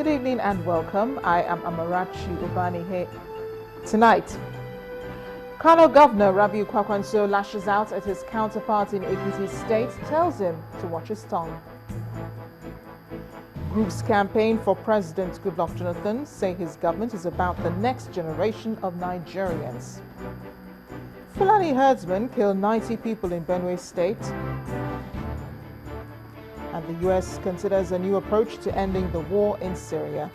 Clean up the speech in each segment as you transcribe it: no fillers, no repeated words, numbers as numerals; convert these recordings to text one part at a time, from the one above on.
Good evening and welcome. I am Amarachi Ubani here tonight. Kano Governor Rabiu Kwakwanso lashes out at his counterpart in Ekiti State, tells him to watch his tongue. Groups campaign for President Goodluck Jonathan say his government is about the next generation of Nigerians. Fulani herdsmen kill 90 people in Benue State. And the U.S. considers a new approach to ending the war in Syria.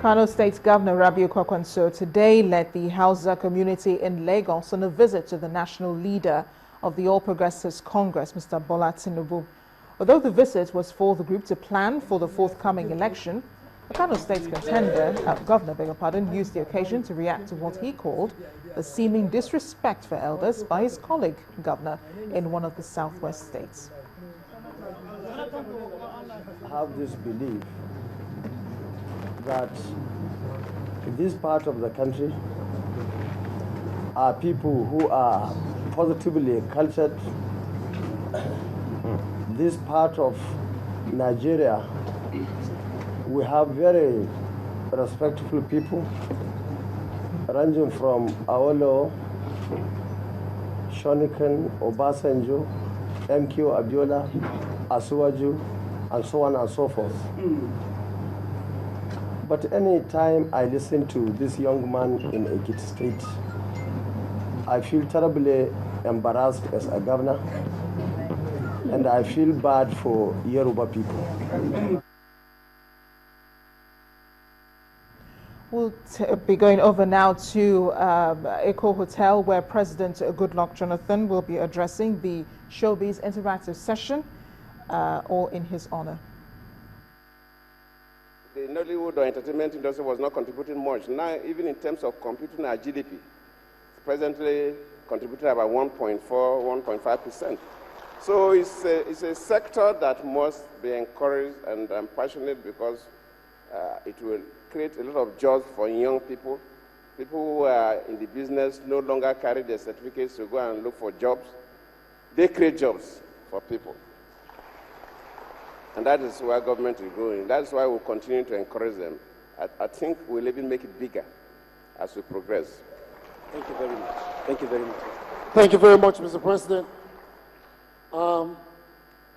Kano State Governor Rabiu Kwakwanso today led the Hausa community in Lagos on a visit to the national leader of the All Progressives Congress, Mr. Bola Tinubu. Although the visit was for the group to plan for the forthcoming election, the Kano State governor used the occasion to react to what he called the seeming disrespect for elders by his colleague governor in one of the southwest states. I have this belief that in this part of the country are people who are positively cultured. This part of Nigeria, we have very respectful people, ranging from Awolo, Shonikan, Obasanjo, MQ Abiola, Asuwaju, and so on and so forth. But any time I listen to this young man in Ekiti State, I feel terribly embarrassed as a governor, and I feel bad for Yoruba people. We'll be going over now to Eko Hotel, where President Goodluck Jonathan will be addressing the Showbiz Interactive session, all in his honor. The Nollywood or entertainment industry was not contributing much. Now, even in terms of computing our GDP, it's presently contributing about 1.4, 1.5%. So it's a sector that must be encouraged, and I'm passionate because it will create a lot of jobs for young people. People who are in the business no longer carry their certificates to go and look for jobs. They create jobs for people. And that is where government is going. That's why we'll continue to encourage them. I think we'll even make it bigger as we progress. Thank you very much. Thank you very much. Thank you very much, Mr. President.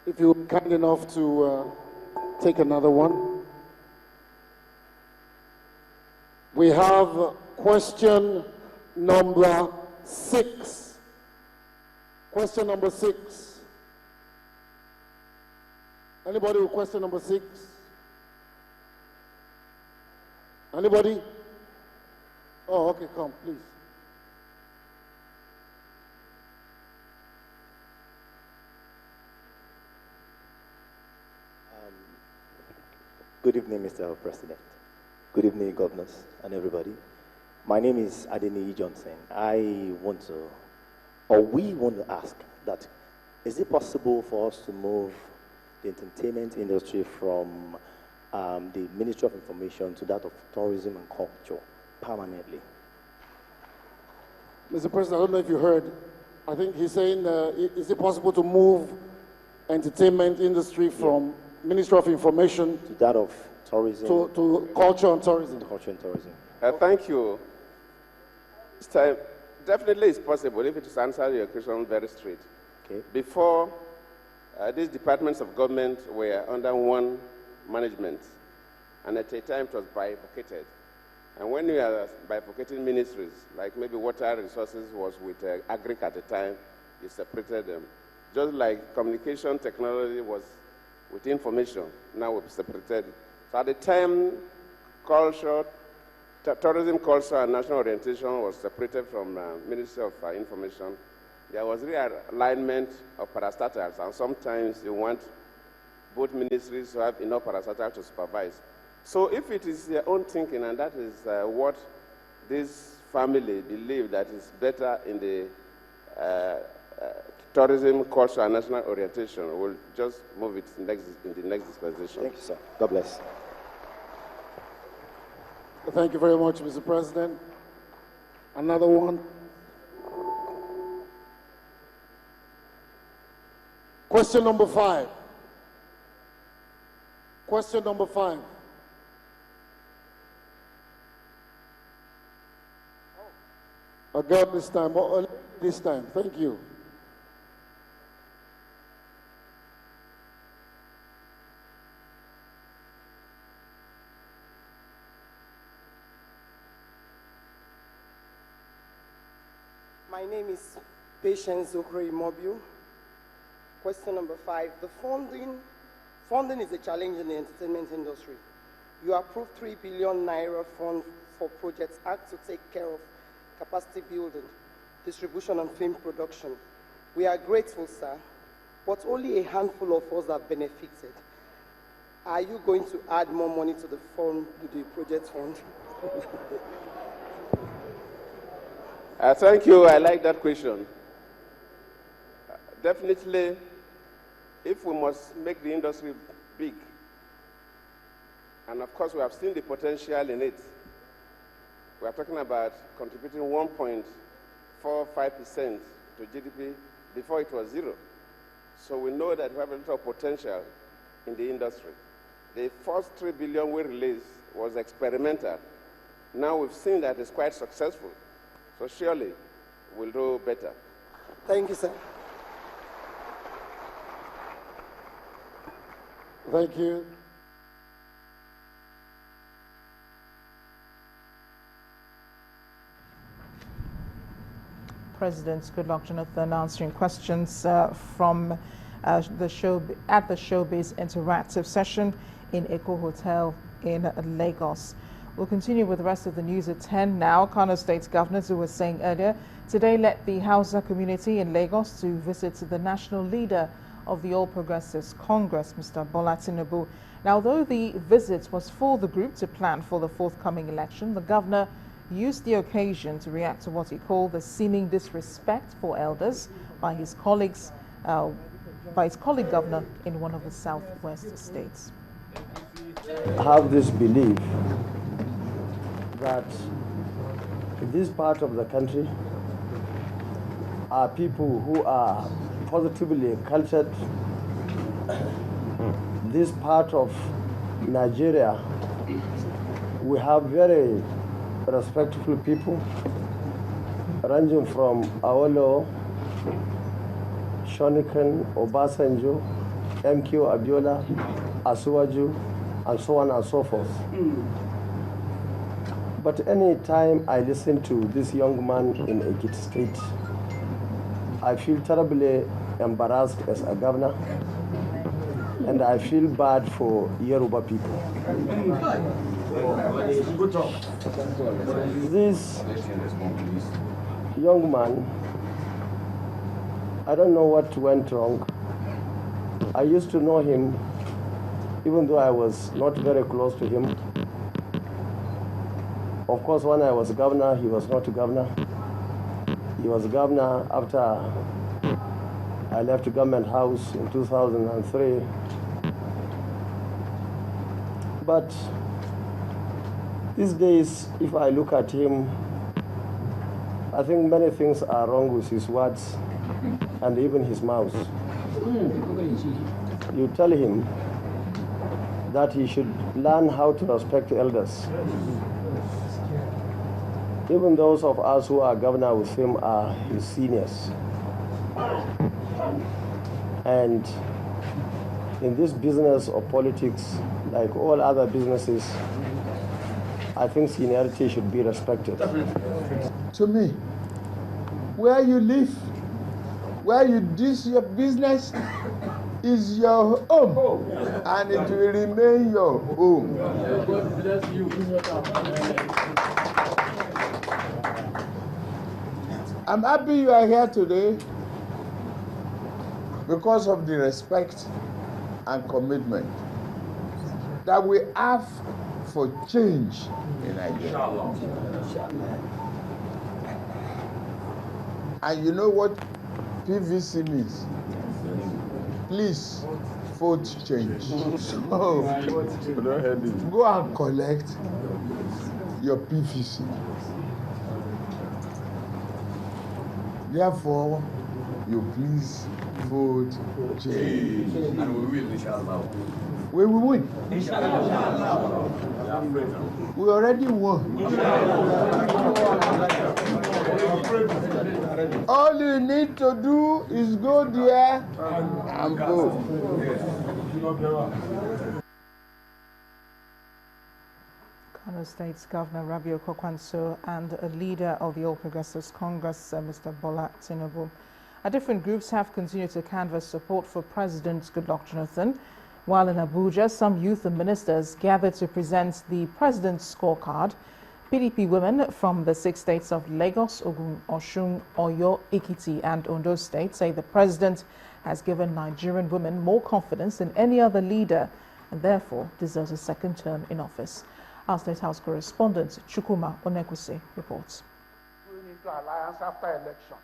If you're kind enough to take another one. We have question number 6. Question number 6. Anybody with question number 6? Anybody? Oh, okay, come, please. Good evening, Mr. President. Good evening, governors and everybody. My name is Adeniyi Johnson. We want to ask that, is it possible for us to move the entertainment industry from the Ministry of Information to that of Tourism and Culture permanently? Mr. President, I don't know if you heard. I think he's saying, is it possible to move entertainment industry from Ministry of Information to that of Tourism to Culture and Tourism? Culture and Tourism. Thank you. This time, definitely it's possible if it is answer your question very straight. Okay. Before, these departments of government were under one management, and at a time it was bifurcated. And when you are bifurcating ministries, like maybe water resources was with Agric at the time, you separated them. Just like communication technology was with information, now we've separated it. So at the time, culture, tourism, culture, and national orientation was separated from Ministry of Information. There was realignment of parastatals, and sometimes you want both ministries to have enough parastatals to supervise. So if it is their own thinking, and that is what this family believe that is better in the tourism, culture, and national orientation, we'll just move it in the next dispensation. Thank you, sir. God bless. Thank you very much, Mr. President. Another one. Question number 5. Question number 5. A girl this time, or this time. Thank you. My name is Patience Okro Immobile. Question number 5. The funding is a challenge in the entertainment industry. You approved 3 billion naira fund for Project Act to take care of capacity building, distribution, and film production. We are grateful, sir, but only a handful of us have benefited. Are you going to add more money to the fund, to the project fund? Thank you. I like that question. Definitely, if we must make the industry big, and of course we have seen the potential in it, we are talking about contributing 1.45% to GDP before it was 0. So we know that we have a lot of potential in the industry. The first 3 billion we released was experimental. Now we've seen that it's quite successful. So surely we'll do better. Thank you, sir. Thank you. President Goodluck Jonathan answering questions from the Showbiz interactive session in Eco Hotel in Lagos. We'll continue with the rest of the news at 10 now. Kano State Governor, as we were saying earlier, today led the Hausa community in Lagos to visit the national leader of the All Progressives Congress, Mr. Bola Tinubu. Now, though the visit was for the group to plan for the forthcoming election, the governor used the occasion to react to what he called the seeming disrespect for elders by his colleague governor in one of the southwest states. I have this belief that this part of the country are people who are positively cultured. This part of Nigeria, we have very respectful people, ranging from Awolo, Shonikan, Obasanjo, MQ Abiola, Asuwaju, and so on and so forth. But any time I listen to this young man in Ekiti State, I feel terribly embarrassed as a governor, and I feel bad for Yoruba people. This young man, I don't know what went wrong. I used to know him, even though I was not very close to him. Of course, when I was governor, he was not governor. He was governor after I left the government house in 2003. But these days, if I look at him, I think many things are wrong with his words and even his mouth. You tell him that he should learn how to respect elders. Even those of us who are governor with him are his seniors. And in this business of politics, like all other businesses, I think seniority should be respected. To me, where you live, where you do your business, is your home, and it will remain your home. God bless you. I'm happy you are here today because of the respect and commitment that we have for change in Nigeria. And you know what PVC means? Please vote change. So go and collect your PVC. Therefore, you please vote change. And we will, inshallah. We will win. We already won. All you need to do is go there and vote. Kano State's Governor Rabiu Kwakwanso and a leader of the All Progressives Congress, Mr. Bola Tinubu. Different groups have continued to canvass support for President Goodluck Jonathan. While in Abuja, some youth and ministers gathered to present the president's scorecard. PDP women from the 6 states of Lagos, Ogun, Osun, Oyo, Ekiti and Ondo states say the president has given Nigerian women more confidence than any other leader and therefore deserves a second term in office. Our State House correspondent Chukuma Onekwuse reports. Going into alliance after election.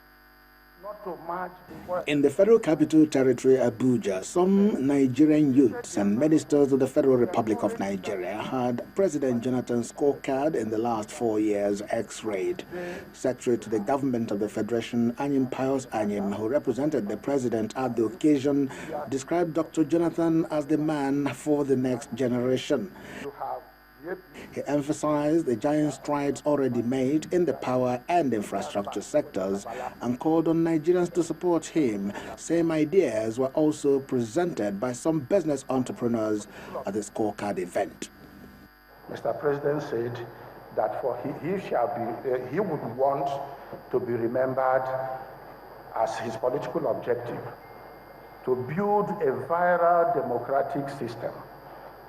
Not to march before. In the Federal Capital Territory, Abuja, some Nigerian youths and ministers of the Federal Republic of Nigeria had President Jonathan's scorecard in the last 4 years x-rayed. Secretary to the Government of the Federation, Anyim Pius Anyim, who represented the president at the occasion, described Dr. Jonathan as the man for the next generation. He emphasized the giant strides already made in the power and infrastructure sectors and called on Nigerians to support him. Same ideas were also presented by some business entrepreneurs at the scorecard event. Mr. President said that he would want to be remembered as his political objective to build a viral democratic system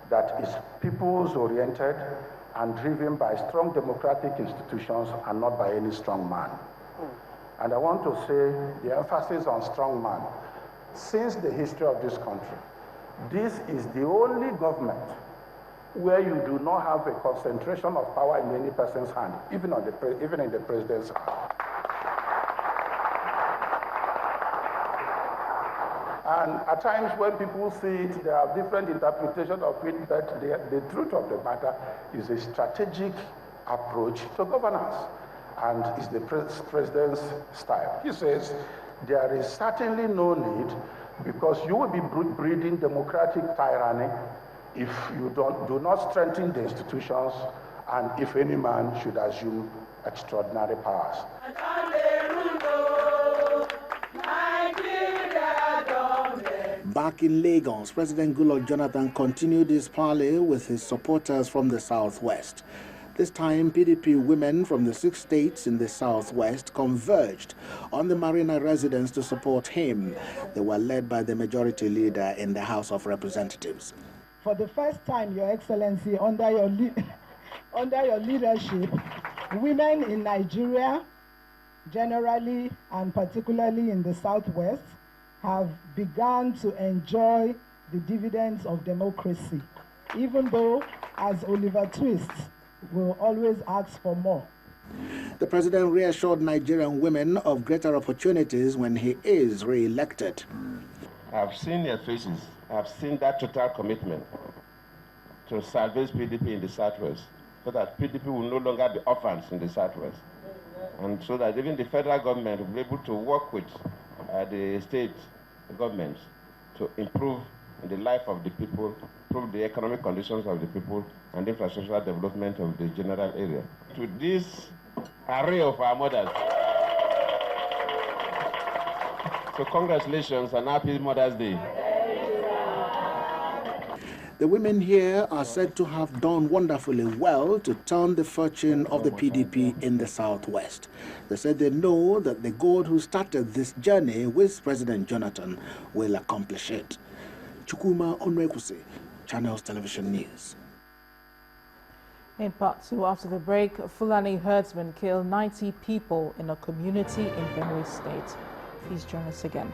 that is peoples-oriented and driven by strong democratic institutions and not by any strong man. And I want to say the emphasis on strong man. Since the history of this country, this is the only government where you do not have a concentration of power in any person's hand, even in the president's hand. And at times when people see it, there are different interpretations of it, but the truth of the matter is a strategic approach to governance, and it's the president's style. He says there is certainly no need, because you will be breeding democratic tyranny if you do not strengthen the institutions and if any man should assume extraordinary powers. Back in Lagos, President Goodluck Jonathan continued his parley with his supporters from the southwest. This time, PDP women from the 6 states in the southwest converged on the Marina residence to support him. They were led by the majority leader in the House of Representatives. For the first time, Your Excellency, under your leadership, women in Nigeria, generally and particularly in the southwest, have begun to enjoy the dividends of democracy, even though, as Oliver Twist, will always ask for more. The president reassured Nigerian women of greater opportunities when he is re-elected. I've seen their faces. I've seen that total commitment to salvage PDP in the southwest, so that PDP will no longer be orphans in the southwest, and so that even the federal government will be able to work with the state governments to improve the life of the people, improve the economic conditions of the people, and the infrastructural development of the general area. To this array of our mothers, so congratulations and happy Mother's Day. The women here are said to have done wonderfully well to turn the fortune of the PDP in the southwest. They said they know that the God who started this journey with President Jonathan will accomplish it. Chukuma Onwekuse, Channels Television News. In part 2, after the break, Fulani herdsmen kill 90 people in a community in Benue State. Please join us again.